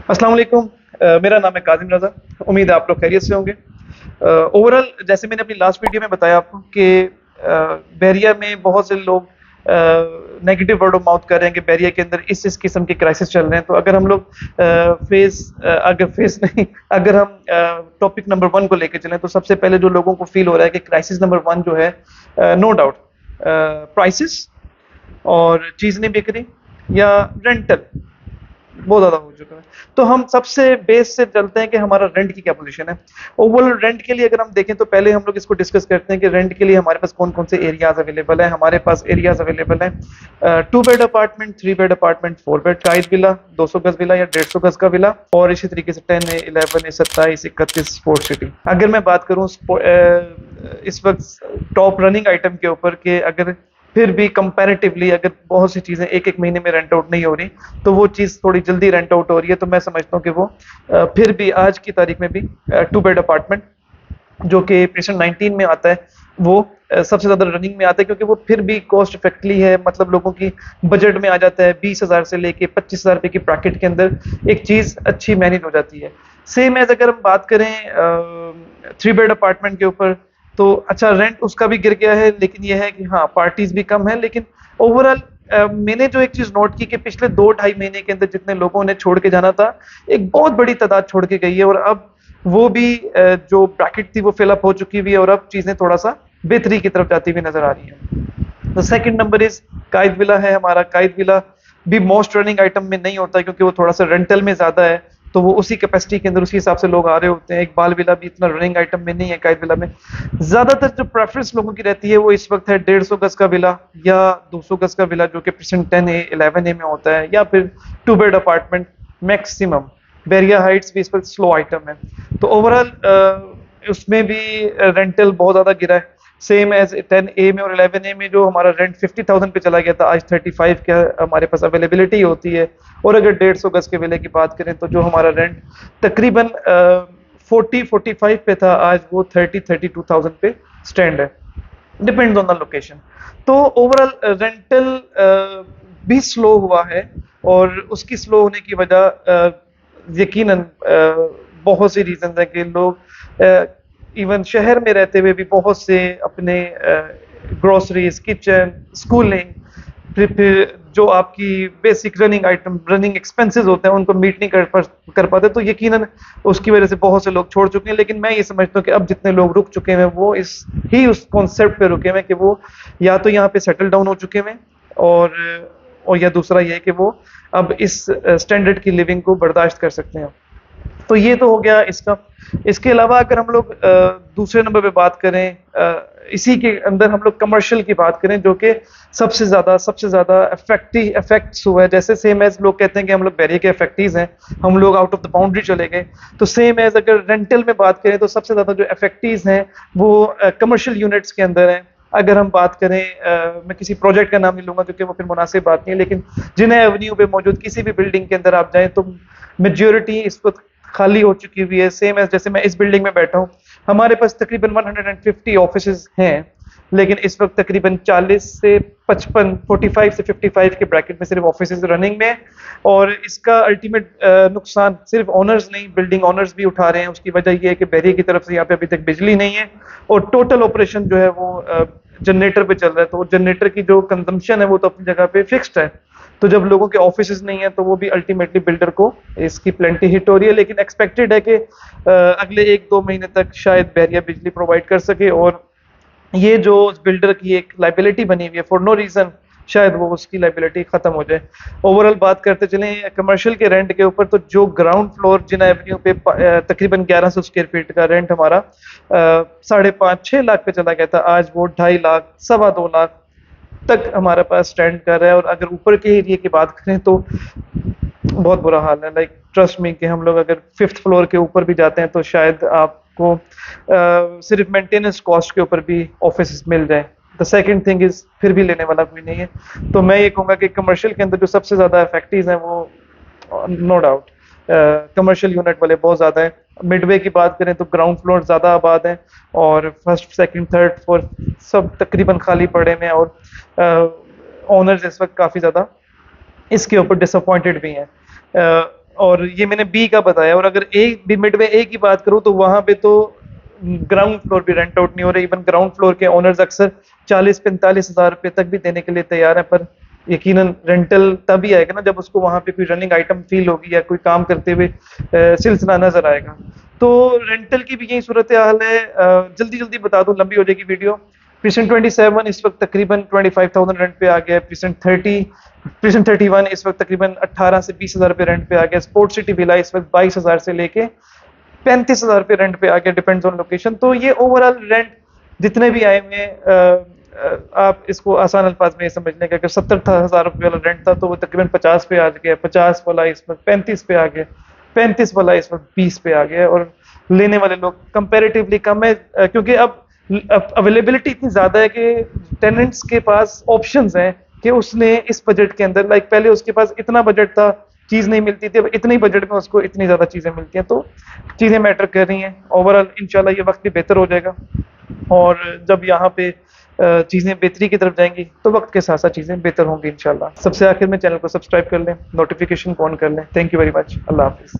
अस्सलाम वालेकुम। मेरा नाम है काजिम रज़ा। उम्मीद है आप लोग खैरियत से होंगे। ओवरऑल जैसे मैंने अपनी लास्ट वीडियो में बताया आपको कि बहरिया में बहुत से लोग नेगेटिव वर्ड ऑफ माउथ कर रहे हैं कि बहरिया के अंदर इस किस्म के क्राइसिस चल रहे हैं। तो अगर हम लोग अगर फेस नहीं, अगर हम टॉपिक नंबर 1 को लेके चलें तो सबसे पहले जो लोगों को फील हो रहा है कि क्राइसिस नंबर 1 जो है, नो डाउट प्राइसेस और चीज़ नहीं बिक रही या रेंटल बहुत ज़्यादा हो चुका है। तो हम सबसे बेस से चलते हैं कि हमारा रेंट की क्या पोजीशन है। ओवरऑल रेंट के लिए अगर हम देखें तो पहले हम लोग इसको डिस्कस करते हैं कि रेंट के लिए हमारे पास कौन कौन से एरियाज अवेलेबल है। हमारे पास एरियाज अवेलेबल है 2 bed apartment, 3 bed apartment, 4 bed का एक विला, 200 गज विला या 150 गज का विला, और इसी तरीके से 10 है, 11 है, 27, 31 स्पोर्ट सिटी। अगर मैं बात करूँ इस वक्त टॉप रनिंग आइटम के ऊपर कि अगर फिर भी कंपैरेटिवली अगर बहुत सी चीज़ें एक एक महीने में रेंट आउट नहीं हो रही तो वो चीज़ थोड़ी जल्दी रेंट आउट हो रही है, तो मैं समझता हूँ कि वो फिर भी आज की तारीख में भी 2 बेड अपार्टमेंट जो कि पेशेंट 19 में आता है वो सबसे ज़्यादा रनिंग में आता है, क्योंकि वो फिर भी कॉस्ट इफेक्टली है। मतलब लोगों की बजट में आ जाता है, 20,000 से लेके 25,000 रुपये की ब्रैकेट के अंदर एक चीज़ अच्छी मैनेज हो जाती है। सेम एज अगर हम बात करें 3 बेड अपार्टमेंट के ऊपर, तो अच्छा रेंट उसका भी गिर गया है, लेकिन यह है कि हाँ पार्टीज भी कम है। लेकिन ओवरऑल मैंने जो एक चीज नोट की कि पिछले 2-2.5 महीने के अंदर जितने लोगों ने छोड़ के जाना था, एक बहुत बड़ी तादाद छोड़ के गई है, और अब वो भी जो ब्रैकेट थी वो फिलअप हो चुकी हुई है, और अब चीजें थोड़ा सा बेहतरी की तरफ जाती हुई नजर आ रही है। तो second number is Quaid villa है हमारा। कायद विला भी मोस्ट रनिंग आइटम में नहीं होता, क्योंकि वो थोड़ा सा रेंटल में ज्यादा है, तो वो उसी कैपेसिटी के अंदर उसी हिसाब से लोग आ रहे होते हैं। इकबाल विला भी इतना रनिंग आइटम में नहीं है। कायद विला में ज्यादातर जो प्रेफरेंस लोगों की रहती है वो इस वक्त है 150 गज का विला या 200 गज का विला, जो कि परसेंट 10A 11A में होता है, या फिर 2 bed apartment maximum. Bahria Heights भी इस वक्त स्लो आइटम है। तो ओवरऑल उसमें भी रेंटल बहुत ज्यादा गिरा है। सेम एज 10A में और 11A में जो हमारा रेंट 50,000 पे चला गया था, आज 35 का हमारे पास अवेलेबिलिटी होती है। और अगर 150 गज के विले की बात करें तो जो हमारा रेंट तकरीबन 40-45 पे था, आज वो 30-32,000 पे स्टैंड है, डिपेंड्स ऑन द लोकेशन। तो ओवरऑल रेंटल भी स्लो हुआ है, और उसकी स्लो होने की वजह यकीनन बहुत सी रीजन है कि लोग इवन शहर में रहते हुए भी बहुत से अपने ग्रोसरीज, किचन, स्कूलिंग, फिर जो आपकी basic running item, running expenses होते हैं, उनको मीट नहीं कर पाते, तो यकीनन उसकी वजह से बहुत से लोग छोड़ चुके हैं। लेकिन मैं ये समझता हूँ कि अब जितने लोग रुक चुके हैं वो उस कॉन्सेप्ट पे रुके हैं कि वो या तो यहाँ पे सेटल डाउन हो चुके हैं, और या दूसरा ये है कि वो अब इस स्टैंडर्ड की लिविंग को बर्दाश्त कर सकते हैं। तो ये तो हो गया इसका। इसके अलावा अगर हम लोग दूसरे नंबर पे बात करें, इसी के अंदर हम लोग कमर्शियल की बात करें, जो कि सबसे ज्यादा इफेक्ट्स हुआ है। जैसे सेम एज लोग कहते हैं कि हम लोग बैरियर के इफेक्टीज हैं, हम लोग आउट ऑफ द बाउंड्री चले गए, तो सेम एज अगर रेंटल में बात करें तो सबसे ज्यादा जो इफेक्टीज हैं वो कमर्शियल यूनिट्स के अंदर हैं। अगर हम बात करें, मैं किसी प्रोजेक्ट का नाम नहीं लूंगा क्योंकि वो फिर मुनासिब बात नहीं है, लेकिन जिन्हें एवेन्यू पे मौजूद किसी भी बिल्डिंग के अंदर आप जाएं तो मेजोरिटी इस वक्त खाली हो चुकी हुई है। सेम एज जैसे मैं इस बिल्डिंग में बैठा हूँ, हमारे पास तकरीबन 150 ऑफिसेज हैं, लेकिन इस वक्त तकरीबन 40 से 55, 45 से 55 के ब्रैकेट में सिर्फ ऑफिसेज रनिंग में। और इसका अल्टीमेट नुकसान सिर्फ ओनर्स नहीं, बिल्डिंग ओनर्स भी उठा रहे हैं। उसकी वजह यह है कि बहरिया की तरफ से यहाँ पे अभी तक बिजली नहीं है, और टोटल ऑपरेशन जो है वो जनरेटर पे चल रहा है। तो जनरेटर की जो कंजम्पशन है वो तो अपनी जगह पे फिक्स्ड है, तो जब लोगों के ऑफिसेज नहीं है तो वो भी अल्टीमेटली बिल्डर को इसकी प्लेंटी हिट हो रही है। लेकिन एक्सपेक्टेड है कि अगले 1-2 महीने तक शायद बहरिया बिजली प्रोवाइड कर सके, और ये जो बिल्डर की एक लाइबिलिटी बनी हुई है फॉर नो रीजन, शायद वो उसकी लाइबिलिटी खत्म हो जाए। ओवरऑल बात करते चलें कमर्शियल के रेंट के ऊपर, तो जो ग्राउंड फ्लोर जिना एवेन्यू पे तकरीबन 1100 स्क्वायर फीट का रेंट हमारा 5.5-6 लाख पे चला गया था, आज वो 2.5 लाख, 2.25 लाख तक हमारे पास स्टैंड कर रहा है। और अगर ऊपर के एरिया की बात करें तो बहुत बुरा हाल है। लाइक ट्रस्ट मी कि हम लोग अगर 5th फ्लोर के ऊपर भी जाते हैं तो शायद आपको सिर्फ मेंटेनेंस कॉस्ट के ऊपर भी ऑफिस मिल जाए। द सेकंड थिंग इज फिर भी लेने वाला कोई नहीं है। तो मैं ये कहूँगा कि कमर्शियल के अंदर जो सबसे ज्यादा इफेक्टिव हैं वो नो डाउट कमर्शियल यूनिट वाले बहुत ज्यादा है। मिडवे की बात करें तो ग्राउंड फ्लोर ज्यादा आबाद है, और फर्स्ट, सेकंड, थर्ड, फोर्थ सब तकरीबन खाली पड़े हैं, और ओनर्स इस वक्त काफी ज्यादा इसके ऊपर डिसअपॉइंटेड भी हैं। اور یہ میں نے بی کا بتایا. اور اگر اے بھی مڈ وے اے کی بات کروں تو وہاں پہ تو گراؤنڈ فلور بھی رینٹ آؤٹ نہیں ہو رہے. ایون گراؤنڈ فلور کے اونرز اکثر 40-45 ہزار روپے تک بھی دینے کے لیے تیار ہیں, پر یقیناً رینٹل تبھی آئے گا نا جب اس کو وہاں پہ کوئی رننگ آئٹم فیل ہوگی یا کوئی کام کرتے ہوئے سلسلہ نظر آئے گا. تو رینٹل کی بھی یہی صورتحال ہے. جلدی جلدی بتا دوں, لمبی ہو جائے گی ویڈیو. پریسنٹ 27 اس وقت تقریباً 25,000 رینٹ پہ آ گیا ہے. پریسنٹ 31 اس وقت تقریباً 18 سے 20 ہزار روپے رینٹ پہ آ گیا. اسپورٹ سٹی ولا اس وقت 22 ہزار سے لے کے 35 ہزار روپے رینٹ پہ آ گیا, ڈیپینڈز آن لوکیشن. تو یہ اوور آل رینٹ جتنے بھی آئے ہوئے آپ اس کو آسان الفاظ میں یہ سمجھ لیں کہ اگر 70,000 روپے والا رینٹ تھا تو وہ تقریباً 50 پہ آ گیا, 50 والا اس وقت 35 پہ آ گیا, 35 والا اس وقت 20 پہ آ گیا. اور لینے والے لوگ کمپیریٹیولی کم ہے, کیونکہ اب اویلیبلٹی اتنی زیادہ ہے کہ ٹیننٹس کے پاس آپشنز ہیں کہ اس نے اس بجٹ کے اندر, لائک پہلے اس کے پاس اتنا بجٹ تھا چیز نہیں ملتی تھی, اب اتنے ہی بجٹ میں اس کو اتنی زیادہ چیزیں ملتی ہیں. تو چیزیں میٹر کر رہی ہیں. اوور آل انشاءاللہ یہ وقت بھی بہتر ہو جائے گا, اور جب یہاں پہ چیزیں بہتری کی طرف جائیں گی تو وقت کے ساتھ ساتھ چیزیں بہتر ہوں گی انشاءاللہ. سب سے آخر میں چینل کو سبسکرائب کر لیں, نوٹیفیکیشن کو آن کر لیں. Thank you very much. اللہ حافظ.